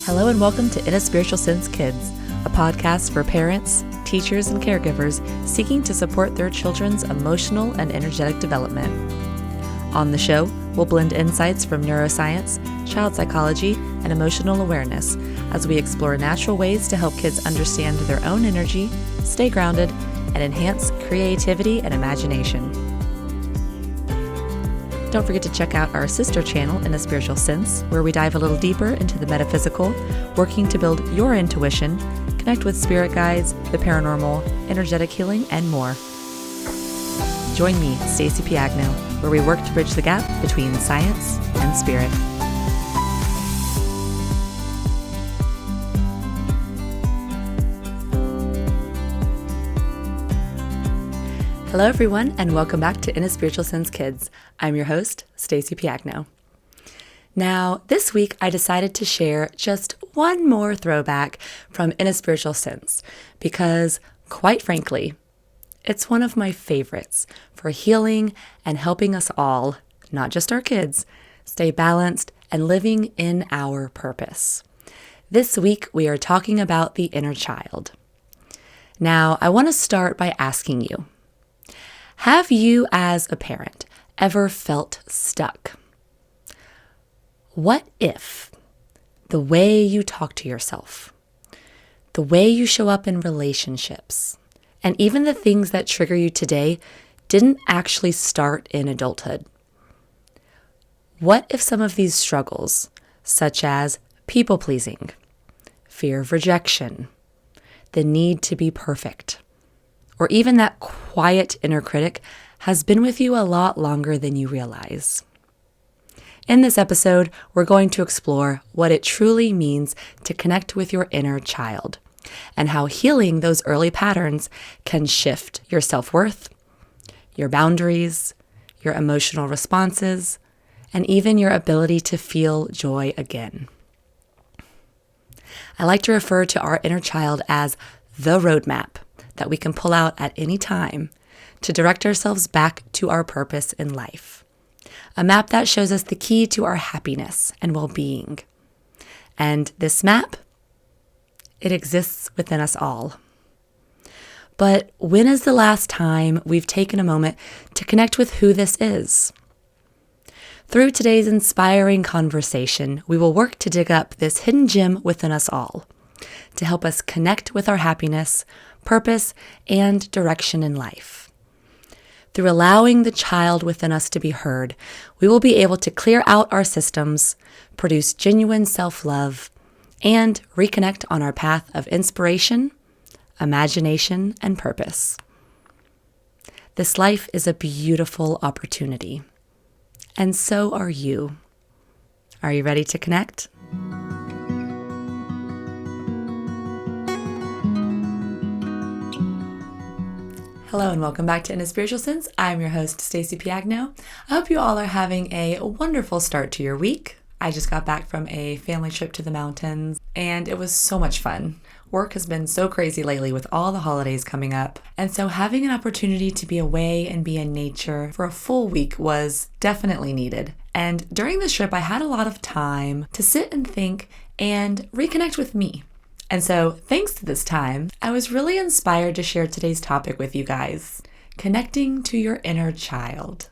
Hello and welcome to In a Spiritual Sense Kids, a podcast for parents, teachers, and caregivers seeking to support their children's emotional and energetic development. On the show, we'll blend insights from neuroscience, child psychology, and emotional awareness as we explore natural ways to help kids understand their own energy, stay grounded, and enhance creativity and imagination. Don't forget to check out our sister channel, In a Spiritual Sense, where we dive a little deeper into the metaphysical, working to build your intuition, connect with spirit guides, the paranormal, energetic healing, and more. Join me, Stacey Piagno, where we work to bridge the gap between science and spirit. Hello everyone, and welcome back to In a Spiritual Sense Kids. I'm your host, Stacey Piagno. Now, this week I decided to share just one more throwback from In a Spiritual Sense because, quite frankly, it's one of my favorites for healing and helping us all, not just our kids, stay balanced and living in our purpose. This week we are talking about the inner child. Now, I want to start by asking you, have you as a parent ever felt stuck? What if the way you talk to yourself, the way you show up in relationships, and even the things that trigger you today didn't actually start in adulthood? What if some of these struggles, such as people-pleasing, fear of rejection, the need to be perfect, or even that quiet inner critic, has been with you a lot longer than you realize? In this episode, we're going to explore what it truly means to connect with your inner child and how healing those early patterns can shift your self-worth, your boundaries, your emotional responses, and even your ability to feel joy again. I like to refer to our inner child as the roadmap that we can pull out at any time to direct ourselves back to our purpose in life. A map that shows us the key to our happiness and well-being. And this map, it exists within us all. But when is the last time we've taken a moment to connect with who this is? Through today's inspiring conversation, we will work to dig up this hidden gem within us all to help us connect with our happiness, purpose, and direction in life. Through allowing the child within us to be heard, we will be able to clear out our systems, produce genuine self-love, and reconnect on our path of inspiration, imagination, and purpose. This life is a beautiful opportunity, and so are you. Are you ready to connect? Hello and welcome back to In a Spiritual Sense. I'm your host, Stacey Piagno. I hope you all are having a wonderful start to your week. I just got back from a family trip to the mountains and it was so much fun. Work has been so crazy lately with all the holidays coming up. And so having an opportunity to be away and be in nature for a full week was definitely needed. And during this trip, I had a lot of time to sit and think and reconnect with me. And so, thanks to this time, I was really inspired to share today's topic with you guys, connecting to your inner child.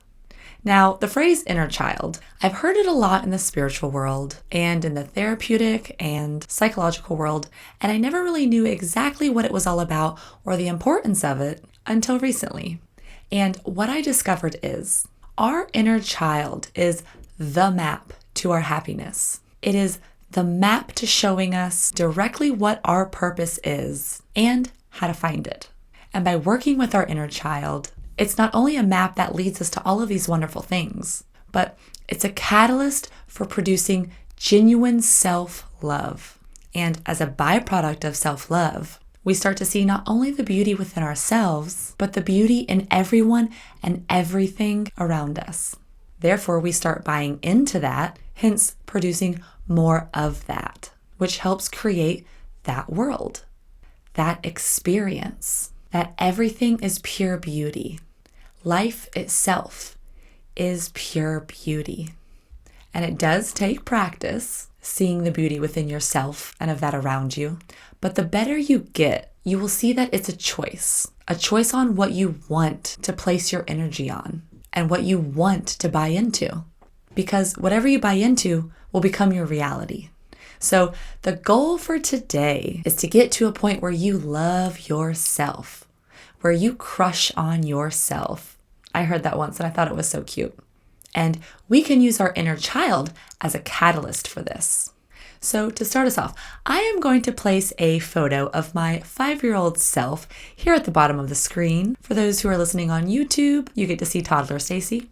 Now, the phrase inner child, I've heard it a lot in the spiritual world and in the therapeutic and psychological world, and I never really knew exactly what it was all about or the importance of it until recently. And what I discovered is our inner child is the map to our happiness. It is the map to showing us directly what our purpose is and how to find it. And by working with our inner child, it's not only a map that leads us to all of these wonderful things, but it's a catalyst for producing genuine self-love. And as a byproduct of self-love, we start to see not only the beauty within ourselves, but the beauty in everyone and everything around us. Therefore, we start buying into that, hence producing more of that, which helps create that world, that experience, that everything is pure beauty. Life itself is pure beauty. And it does take practice, seeing the beauty within yourself and of that around you. But the better you get, you will see that it's a choice on what you want to place your energy on and what you want to buy into. Because whatever you buy into will become your reality. So the goal for today is to get to a point where you love yourself, where you crush on yourself. I heard that once and I thought it was so cute. And we can use our inner child as a catalyst for this. So to start us off, I am going to place a photo of my 5-year-old self here at the bottom of the screen. For those who are listening on YouTube, you get to see toddler Stacy.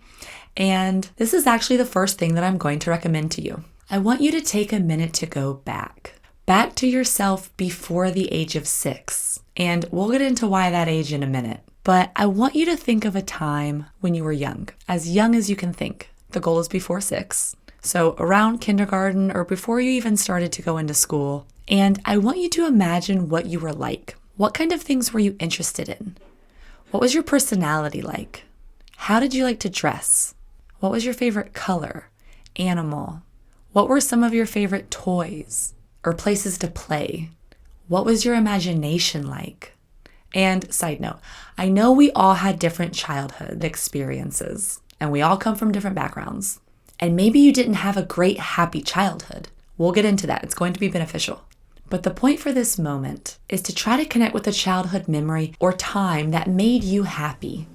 And this is actually the first thing that I'm going to recommend to you. I want you to take a minute to go back to yourself before the age of 6. And we'll get into why that age in a minute. But I want you to think of a time when you were young as you can think. The goal is before 6. So around kindergarten or before you even started to go into school. And I want you to imagine what you were like. What kind of things were you interested in? What was your personality like? How did you like to dress? What was your favorite color, animal? What were some of your favorite toys or places to play? What was your imagination like? And side note, I know we all had different childhood experiences and we all come from different backgrounds. And maybe you didn't have a great, happy childhood. We'll get into that. It's going to be beneficial. But the point for this moment is to try to connect with a childhood memory or time that made you happy.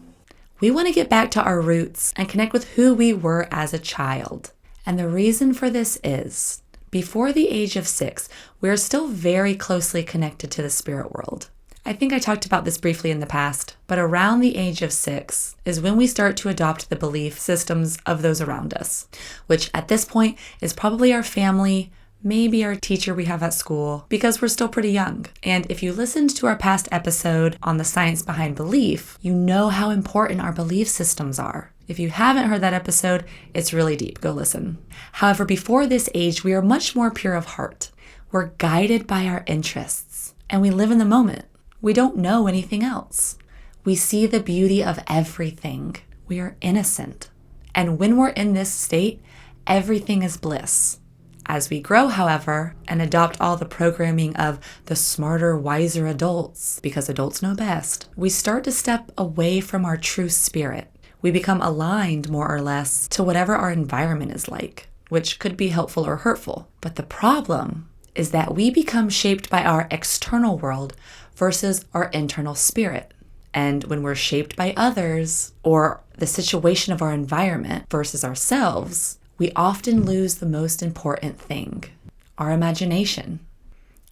We want to get back to our roots and connect with who we were as a child. And the reason for this is, before the age of 6, we're still very closely connected to the spirit world. I think I talked about this briefly in the past, but around the age of 6 is when we start to adopt the belief systems of those around us, which at this point is probably our family, maybe our teacher we have at school, because we're still pretty young. And if you listened to our past episode on the science behind belief, you know how important our belief systems are. If you haven't heard that episode, it's really deep. Go listen. However, before this age, we are much more pure of heart. We're guided by our interests, and we live in the moment. We don't know anything else. We see the beauty of everything. We are innocent. And when we're in this state, everything is bliss. As we grow, however, and adopt all the programming of the smarter, wiser adults, because adults know best, we start to step away from our true spirit. We become aligned more or less to whatever our environment is like, which could be helpful or hurtful. But the problem is that we become shaped by our external world versus our internal spirit. And when we're shaped by others or the situation of our environment versus ourselves, we often lose the most important thing, our imagination.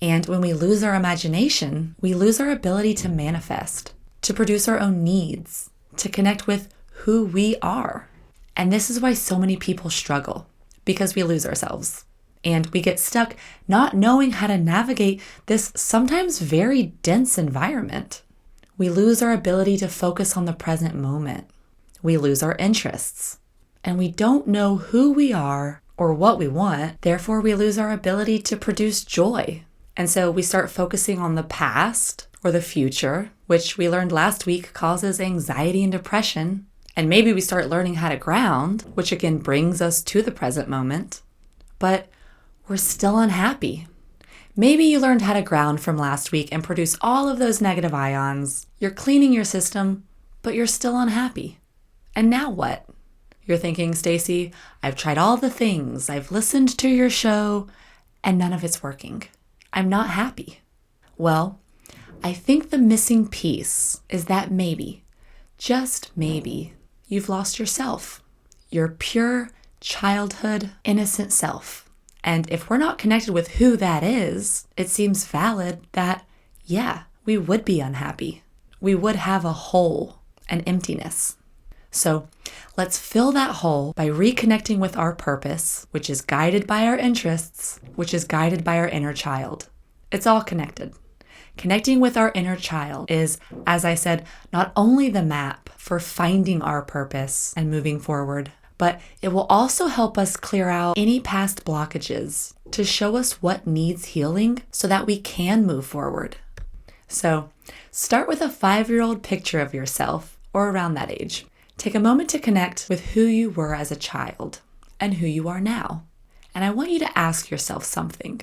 And when we lose our imagination, we lose our ability to manifest, to produce our own needs, to connect with who we are. And this is why so many people struggle, because we lose ourselves. And we get stuck not knowing how to navigate this sometimes very dense environment. We lose our ability to focus on the present moment. We lose our interests. And we don't know who we are or what we want. Therefore, we lose our ability to produce joy. And so we start focusing on the past or the future, which we learned last week causes anxiety and depression. And maybe we start learning how to ground, which again brings us to the present moment. But we're still unhappy. Maybe you learned how to ground from last week and produce all of those negative ions. You're cleaning your system, but you're still unhappy. And now what? You're thinking, Stacy, I've tried all the things. I've listened to your show, and none of it's working. I'm not happy. Well, I think the missing piece is that maybe, just maybe, you've lost yourself, your pure childhood, innocent self. And if we're not connected with who that is, it seems valid that, yeah, we would be unhappy. We would have a hole, an emptiness. So let's fill that hole by reconnecting with our purpose, which is guided by our interests, which is guided by our inner child. It's all connected. Connecting with our inner child is, as I said, not only the map for finding our purpose and moving forward, but it will also help us clear out any past blockages to show us what needs healing so that we can move forward. So start with a 5-year-old picture of yourself or around that age. Take a moment to connect with who you were as a child. and who you are now. And I want you to ask yourself something.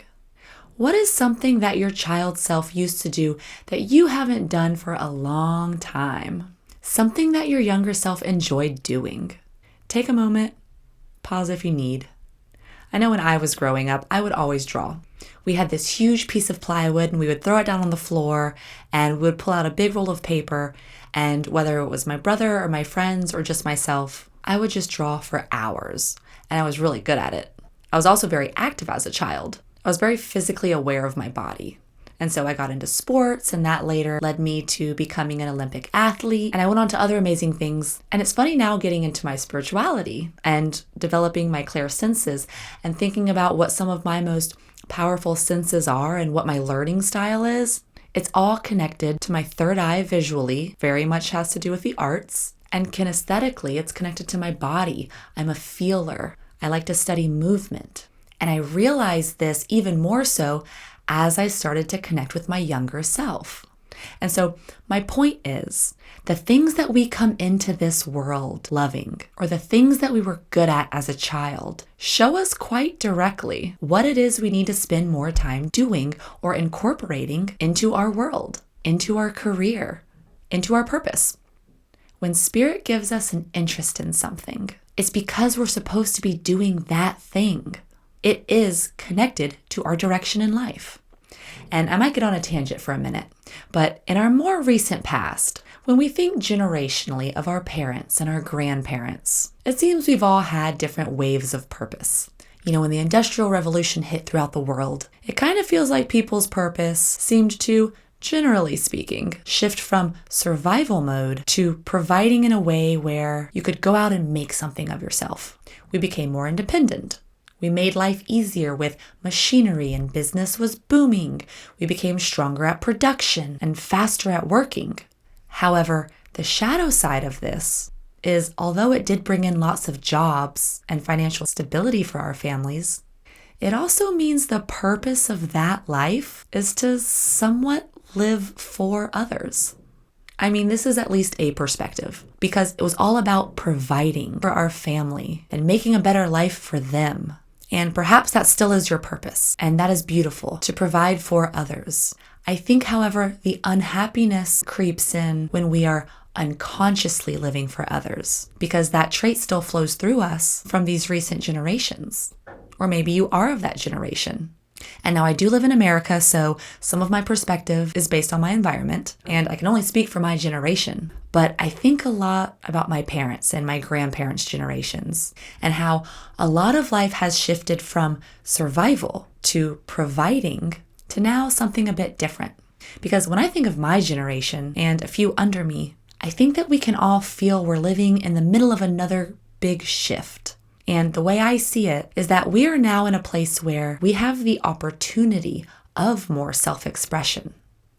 What is something that your child self used to do that you haven't done for a long time? Something that your younger self enjoyed doing. Take a moment, pause if you need. I know when I was growing up, I would always draw. We had this huge piece of plywood and we would throw it down on the floor and we would pull out a big roll of paper, and whether it was my brother or my friends or just myself, I would just draw for hours, and I was really good at it. I was also very active as a child. I was very physically aware of my body. And so I got into sports, and that later led me to becoming an Olympic athlete. And I went on to other amazing things. And it's funny now getting into my spirituality and developing my clairsenses and thinking about what some of my most powerful senses are and what my learning style is. It's all connected to my third eye visually, very much has to do with the arts. And kinesthetically, it's connected to my body. I'm a feeler. I like to study movement. And I realized this even more so as I started to connect with my younger self. And so my point is, the things that we come into this world loving, or the things that we were good at as a child, show us quite directly what it is we need to spend more time doing or incorporating into our world, into our career, into our purpose. When Spirit gives us an interest in something, it's because we're supposed to be doing that thing. It is connected to our direction in life. And I might get on a tangent for a minute, but in our more recent past, when we think generationally of our parents and our grandparents, it seems we've all had different waves of purpose. You know, when the Industrial Revolution hit throughout the world, it kind of feels like people's purpose seemed to, generally speaking, shift from survival mode to providing in a way where you could go out and make something of yourself. We became more independent. We made life easier with machinery and business was booming. We became stronger at production and faster at working. However, the shadow side of this is, although it did bring in lots of jobs and financial stability for our families, it also means the purpose of that life is to somewhat live for others. I mean, this is at least a perspective, because it was all about providing for our family and making a better life for them. And perhaps that still is your purpose, and that is beautiful, to provide for others. I think, however, the unhappiness creeps in when we are unconsciously living for others, because that trait still flows through us from these recent generations. Or maybe you are of that generation. And now I do live in America, so some of my perspective is based on my environment, and I can only speak for my generation. But I think a lot about my parents and my grandparents' generations, and how a lot of life has shifted from survival to providing to now something a bit different. Because when I think of my generation and a few under me, I think that we can all feel we're living in the middle of another big shift. And the way I see it is that we are now in a place where we have the opportunity of more self-expression.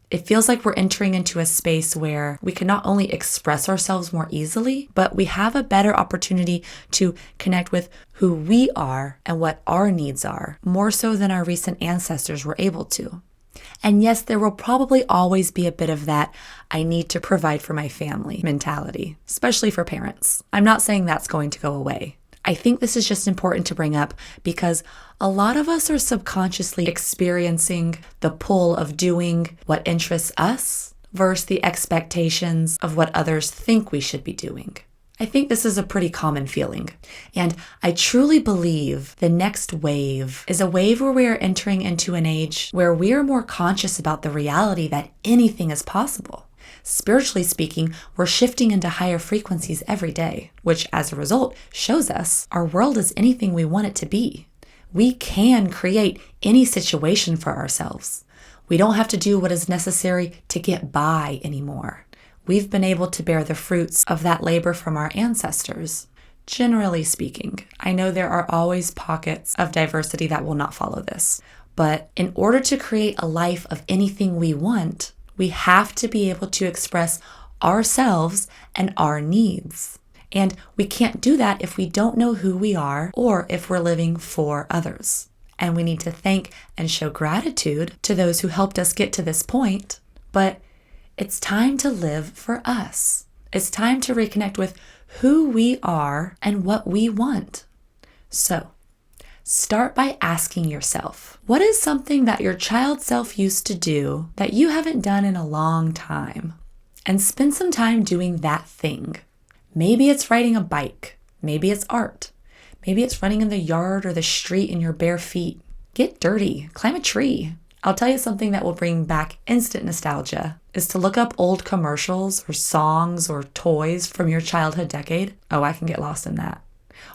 It feels like we're entering into a space where we can not only express ourselves more easily, but we have a better opportunity to connect with who we are and what our needs are, more so than our recent ancestors were able to. And yes, there will probably always be a bit of that I need to provide for my family mentality, especially for parents. I'm not saying that's going to go away. I think this is just important to bring up because a lot of us are subconsciously experiencing the pull of doing what interests us versus the expectations of what others think we should be doing. I think this is a pretty common feeling. And I truly believe the next wave is a wave where we are entering into an age where we are more conscious about the reality that anything is possible. Spiritually speaking, we're shifting into higher frequencies every day, which as a result shows us our world is anything we want it to be. We can create any situation for ourselves. We don't have to do what is necessary to get by anymore. We've been able to bear the fruits of that labor from our ancestors. Generally speaking, I know there are always pockets of diversity that will not follow this, but in order to create a life of anything we want, we have to be able to express ourselves and our needs. And we can't do that if we don't know who we are or if we're living for others. And we need to thank and show gratitude to those who helped us get to this point. But it's time to live for us. It's time to reconnect with who we are and what we want. So, start by asking yourself, what is something that your child self used to do that you haven't done in a long time? And spend some time doing that thing. Maybe it's riding a bike. Maybe it's art. Maybe it's running in the yard or the street in your bare feet. Get dirty. Climb a tree. I'll tell you something that will bring back instant nostalgia is to look up old commercials or songs or toys from your childhood decade. Oh, I can get lost in that.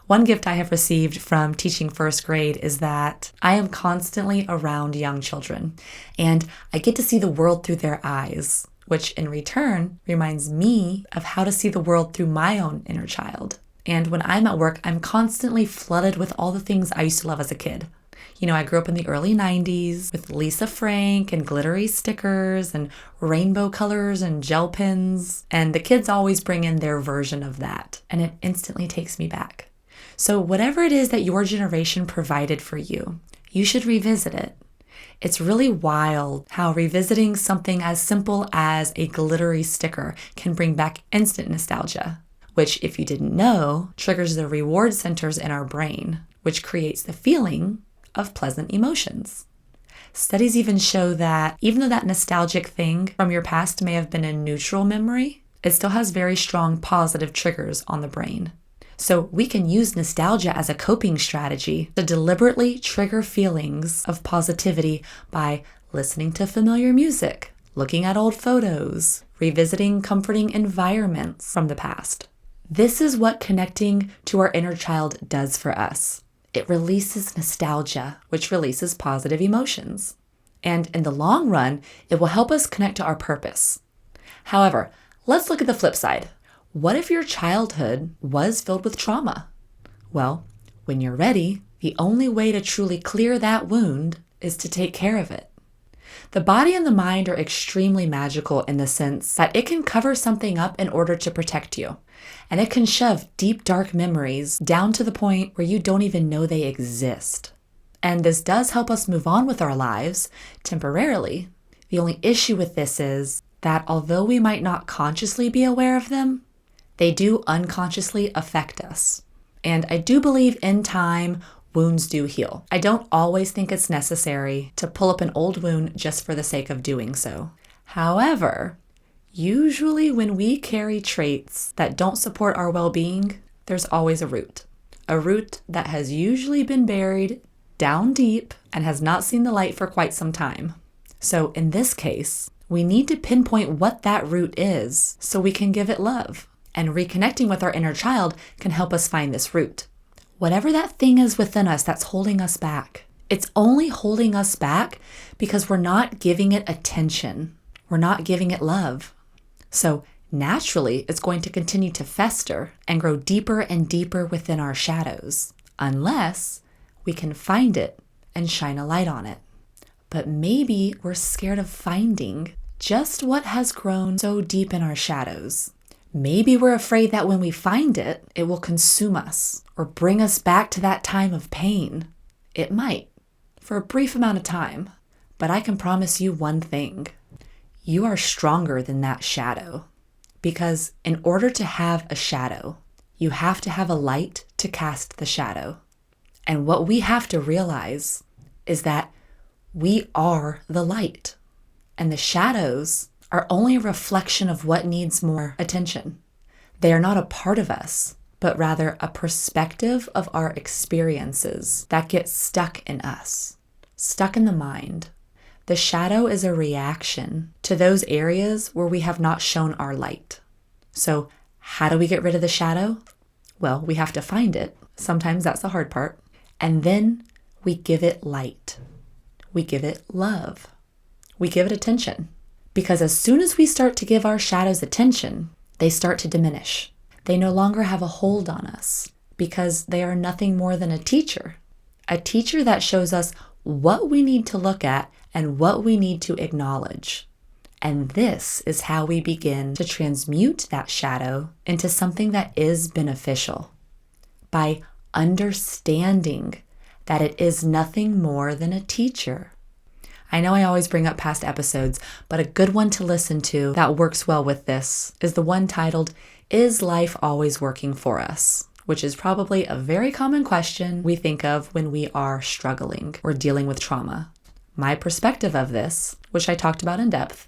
One gift I have received from teaching first grade is that I am constantly around young children and I get to see the world through their eyes, which in return reminds me of how to see the world through my own inner child. And when I'm at work, I'm constantly flooded with all the things I used to love as a kid. I grew up in the early 90s with Lisa Frank and glittery stickers and rainbow colors and gel pens. And the kids always bring in their version of that. And it instantly takes me back. So whatever it is that your generation provided for you, you should revisit it. It's really wild how revisiting something as simple as a glittery sticker can bring back instant nostalgia, which, if you didn't know, triggers the reward centers in our brain, which creates the feeling of pleasant emotions. Studies even show that even though that nostalgic thing from your past may have been a neutral memory, it still has very strong positive triggers on the brain. So we can use nostalgia as a coping strategy to deliberately trigger feelings of positivity by listening to familiar music, looking at old photos, revisiting comforting environments from the past. This is what connecting to our inner child does for us. It releases nostalgia, which releases positive emotions. And in the long run, it will help us connect to our purpose. However, let's look at the flip side. What if your childhood was filled with trauma? Well, when you're ready, the only way to truly clear that wound is to take care of it. The body and the mind are extremely magical in the sense that it can cover something up in order to protect you. And it can shove deep, dark memories down to the point where you don't even know they exist. And this does help us move on with our lives temporarily. The only issue with this is that although we might not consciously be aware of them, they do unconsciously affect us. And I do believe in time, wounds do heal. I don't always think it's necessary to pull up an old wound just for the sake of doing so. However, usually when we carry traits that don't support our well-being, there's always a root that has usually been buried down deep and has not seen the light for quite some time. So in this case, we need to pinpoint what that root is so we can give it love. And reconnecting with our inner child can help us find this root. Whatever that thing is within us that's holding us back, it's only holding us back because we're not giving it attention. We're not giving it love. So naturally, it's going to continue to fester and grow deeper and deeper within our shadows, unless we can find it and shine a light on it. But maybe we're scared of finding just what has grown so deep in our shadows. Maybe we're afraid that when we find it, it will consume us or bring us back to that time of pain. It might, for a brief amount of time, but I can promise you one thing. You are stronger than that shadow, because in order to have a shadow, you have to have a light to cast the shadow. And what we have to realize is that we are the light, and the shadows are only a reflection of what needs more attention. They are not a part of us, but rather a perspective of our experiences that get stuck in us, stuck in the mind. The shadow is a reaction to those areas where we have not shown our light. So how do we get rid of the shadow? Well, we have to find it. Sometimes that's the hard part. And then we give it light. We give it love. We give it attention. Because as soon as we start to give our shadows attention, they start to diminish. They no longer have a hold on us because they are nothing more than a teacher that shows us what we need to look at and what we need to acknowledge. And this is how we begin to transmute that shadow into something that is beneficial by understanding that it is nothing more than a teacher. I know I always bring up past episodes, but a good one to listen to that works well with this is the one titled, Is Life Always Working for Us? which is probably a very common question we think of when we are struggling or dealing with trauma. My perspective of this, which I talked about in depth,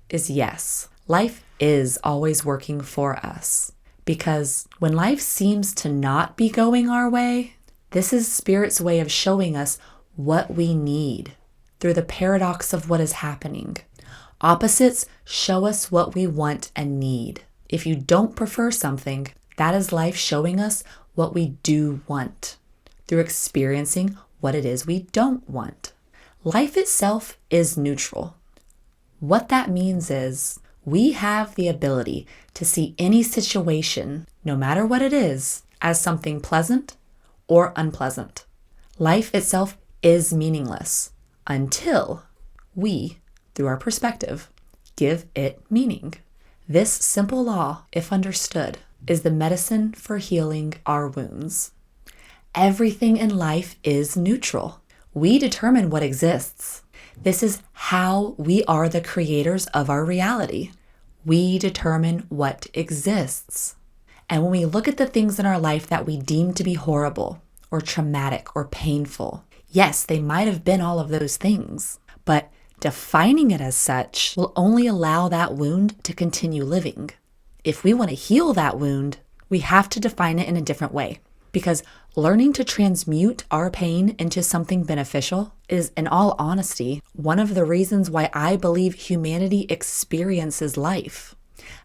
is yes, life is always working for us. Because when life seems to not be going our way, this is Spirit's way of showing us what we need through the paradox of what is happening. Opposites show us what we want and need. If you don't prefer something, that is life showing us what we do want through experiencing what it is we don't want. Life itself is neutral. What that means is we have the ability to see any situation, no matter what it is, as something pleasant or unpleasant. Life itself is meaningless until we, through our perspective, give it meaning. This simple law, if understood, is the medicine for healing our wounds. Everything in life is neutral. We determine what exists. This is how we are the creators of our reality. We determine what exists. And when we look at the things in our life that we deem to be horrible or traumatic or painful, yes, they might have been all of those things, but defining it as such will only allow that wound to continue living. If we want to heal that wound, we have to define it in a different way, because learning to transmute our pain into something beneficial is, in all honesty, one of the reasons why I believe humanity experiences life.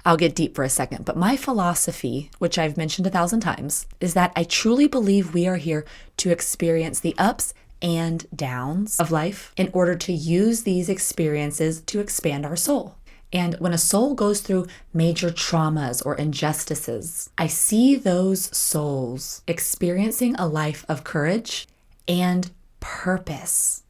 I'll get deep for a second, but my philosophy, which I've mentioned 1,000 times, is that I truly believe we are here to experience the ups and downs of life in order to use these experiences to expand our soul. And when a soul goes through major traumas or injustices, I see those souls experiencing a life of courage and purpose.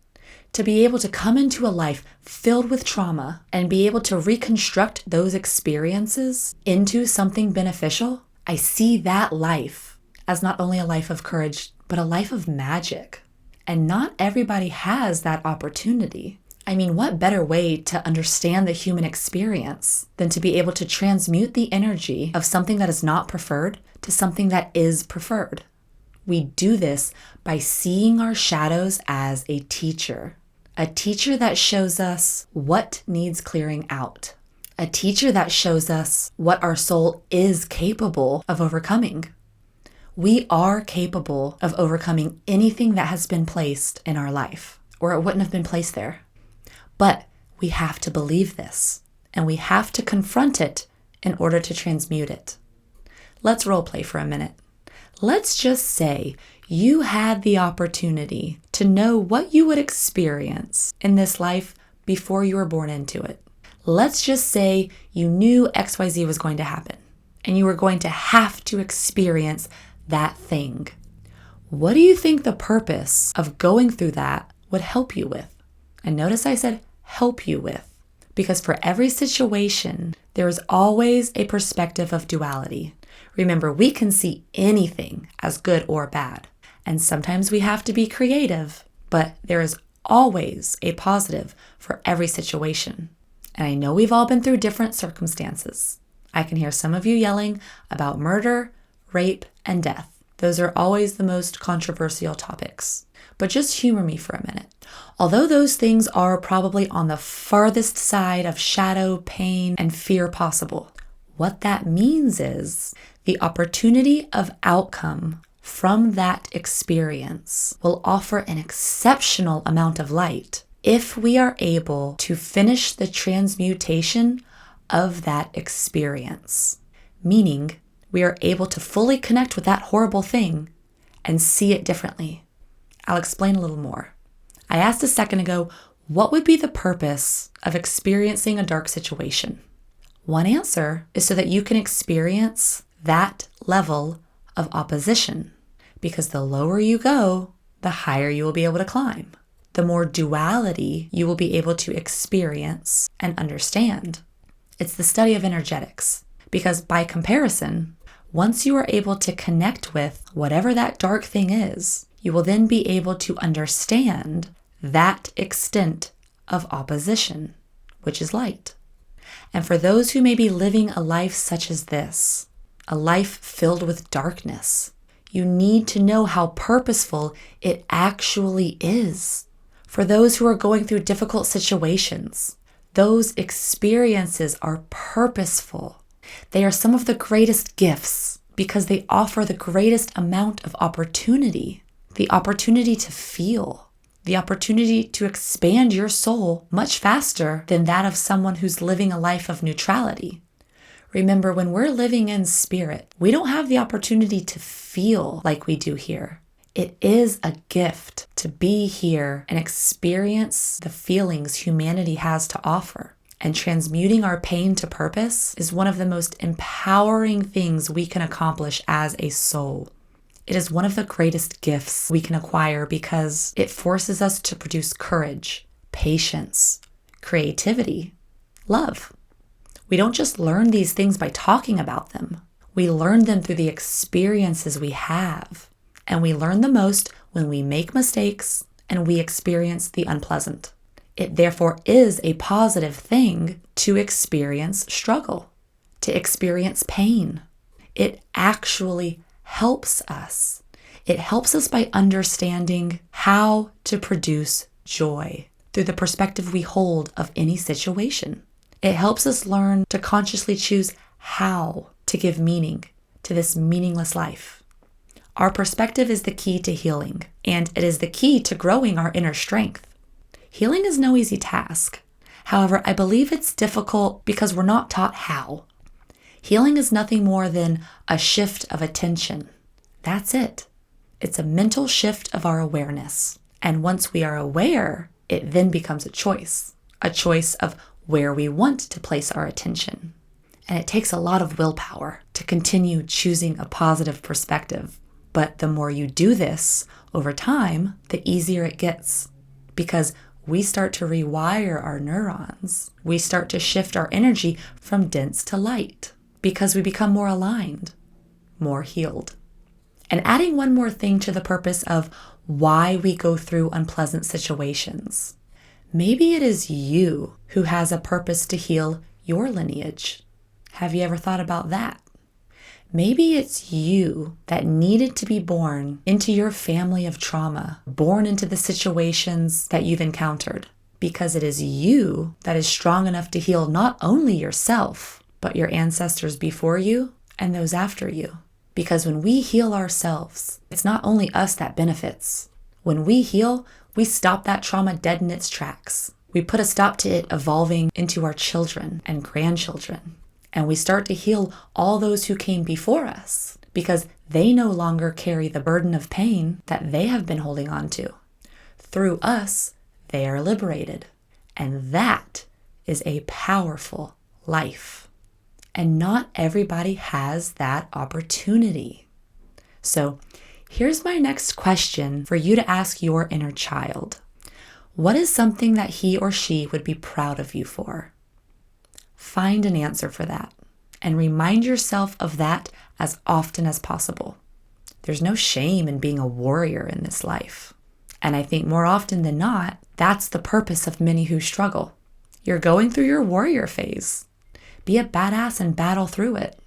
To be able to come into a life filled with trauma and be able to reconstruct those experiences into something beneficial, I see that life as not only a life of courage, but a life of magic. And not everybody has that opportunity. I mean, what better way to understand the human experience than to be able to transmute the energy of something that is not preferred to something that is preferred? We do this by seeing our shadows as a teacher that shows us what needs clearing out, a teacher that shows us what our soul is capable of overcoming. We are capable of overcoming anything that has been placed in our life, or it wouldn't have been placed there. But we have to believe this, and we have to confront it in order to transmute it. Let's role play for a minute. Let's just say you had the opportunity to know what you would experience in this life before you were born into it. Let's just say you knew XYZ was going to happen, and you were going to have to experience that thing. What do you think the purpose of going through that would help you with? And notice I said help you with, because for every situation, there is always a perspective of duality. Remember, we can see anything as good or bad, and sometimes we have to be creative, but there is always a positive for every situation. And I know we've all been through different circumstances. I can hear some of you yelling about murder, rape, and death. Those are always the most controversial topics. But just humor me for a minute. Although those things are probably on the farthest side of shadow, pain, and fear possible, what that means is the opportunity of outcome from that experience will offer an exceptional amount of light if we are able to finish the transmutation of that experience. Meaning, we are able to fully connect with that horrible thing and see it differently. I'll explain a little more. I asked a second ago, what would be the purpose of experiencing a dark situation? One answer is so that you can experience that level of opposition, because the lower you go, the higher you will be able to climb. The more duality you will be able to experience and understand. It's the study of energetics, because by comparison, once you are able to connect with whatever that dark thing is, you will then be able to understand that extent of opposition, which is light. And for those who may be living a life such as this, a life filled with darkness, You need to know how purposeful it actually is. For those who are going through difficult situations, those experiences are purposeful. They are some of the greatest gifts because they offer the greatest amount of opportunity, the opportunity to feel, the opportunity to expand your soul much faster than that of someone who's living a life of neutrality. Remember, when we're living in spirit, we don't have the opportunity to feel like we do here. It is a gift to be here and experience the feelings humanity has to offer. And transmuting our pain to purpose is one of the most empowering things we can accomplish as a soul. It is one of the greatest gifts we can acquire because it forces us to produce courage, patience, creativity, love. We don't just learn these things by talking about them. We learn them through the experiences we have. And we learn the most when we make mistakes and we experience the unpleasant. It therefore is a positive thing to experience struggle, to experience pain. It actually helps us. It helps us by understanding how to produce joy through the perspective we hold of any situation. It helps us learn to consciously choose how to give meaning to this meaningless life. Our perspective is the key to healing, and it is the key to growing our inner strength. Healing is no easy task. However, I believe it's difficult because we're not taught how. Healing is nothing more than a shift of attention. That's it. It's a mental shift of our awareness. And once we are aware, it then becomes a choice of where we want to place our attention. And it takes a lot of willpower to continue choosing a positive perspective. But the more you do this over time, the easier it gets because we start to rewire our neurons. We start to shift our energy from dense to light because we become more aligned, more healed. And adding one more thing to the purpose of why we go through unpleasant situations. Maybe it is you who has a purpose to heal your lineage. Have you ever thought about that? Maybe it's you that needed to be born into your family of trauma, born into the situations that you've encountered, because it is you that is strong enough to heal not only yourself, but your ancestors before you and those after you. Because when we heal ourselves, it's not only us that benefits. When we heal, we stop that trauma dead in its tracks. We put a stop to it evolving into our children and grandchildren. And we start to heal all those who came before us because they no longer carry the burden of pain that they have been holding on to. Through us, they are liberated. And that is a powerful life. And not everybody has that opportunity. So here's my next question for you to ask your inner child. What is something that he or she would be proud of you for? Find an answer for that and remind yourself of that as often as possible. There's no shame in being a warrior in this life. And I think more often than not, that's the purpose of many who struggle. You're going through your warrior phase. Be a badass and battle through it.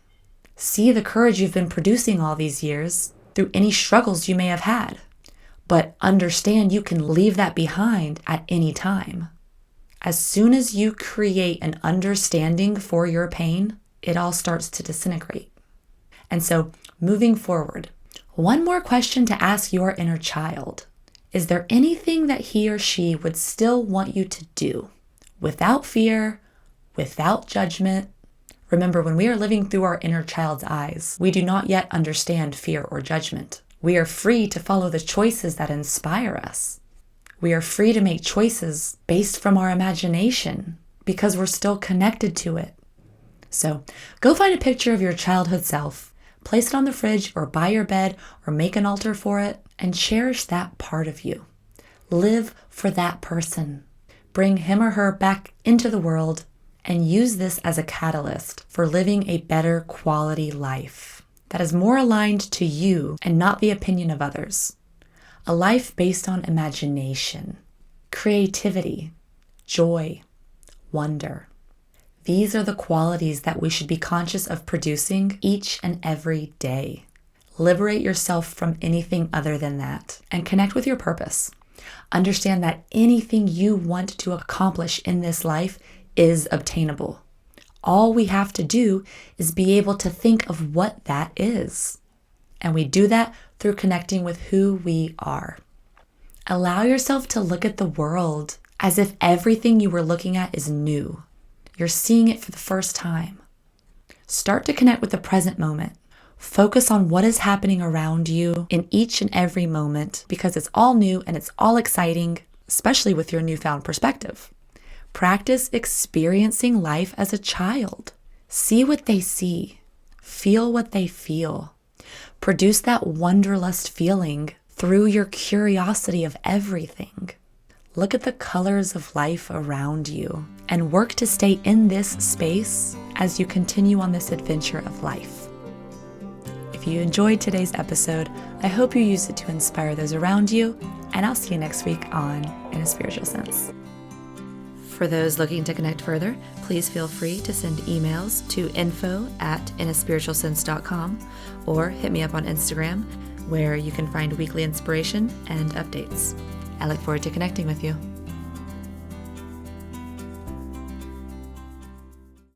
See the courage you've been producing all these years through any struggles you may have had. But understand you can leave that behind at any time. As soon as you create an understanding for your pain, it all starts to disintegrate. And so, moving forward, one more question to ask your inner child. Is there anything that he or she would still want you to do? Without fear, without judgment. Remember, when we are living through our inner child's eyes, we do not yet understand fear or judgment. We are free to follow the choices that inspire us. We are free to make choices based from our imagination because we're still connected to it. So go find a picture of your childhood self, place it on the fridge or by your bed or make an altar for it and cherish that part of you. Live for that person. Bring him or her back into the world and use this as a catalyst for living a better quality life that is more aligned to you and not the opinion of others. A life based on imagination, creativity, joy, wonder. These are the qualities that we should be conscious of producing each and every day. Liberate yourself from anything other than that and connect with your purpose. Understand that anything you want to accomplish in this life is obtainable. All we have to do is be able to think of what that is. And we do that through connecting with who we are. Allow yourself to look at the world as if everything you were looking at is new. You're seeing it for the first time. Start to connect with the present moment. Focus on what is happening around you in each and every moment because it's all new and it's all exciting, especially with your newfound perspective. Practice experiencing life as a child. See what they see. Feel what they feel. Produce that wanderlust feeling through your curiosity of everything. Look at the colors of life around you and work to stay in this space as you continue on this adventure of life. If you enjoyed today's episode, I hope you use it to inspire those around you, and I'll see you next week on In a Spiritual Sense. For those looking to connect further, please feel free to send emails to info@inaspiritualsense.com or hit me up on Instagram, where you can find weekly inspiration and updates. I look forward to connecting with you.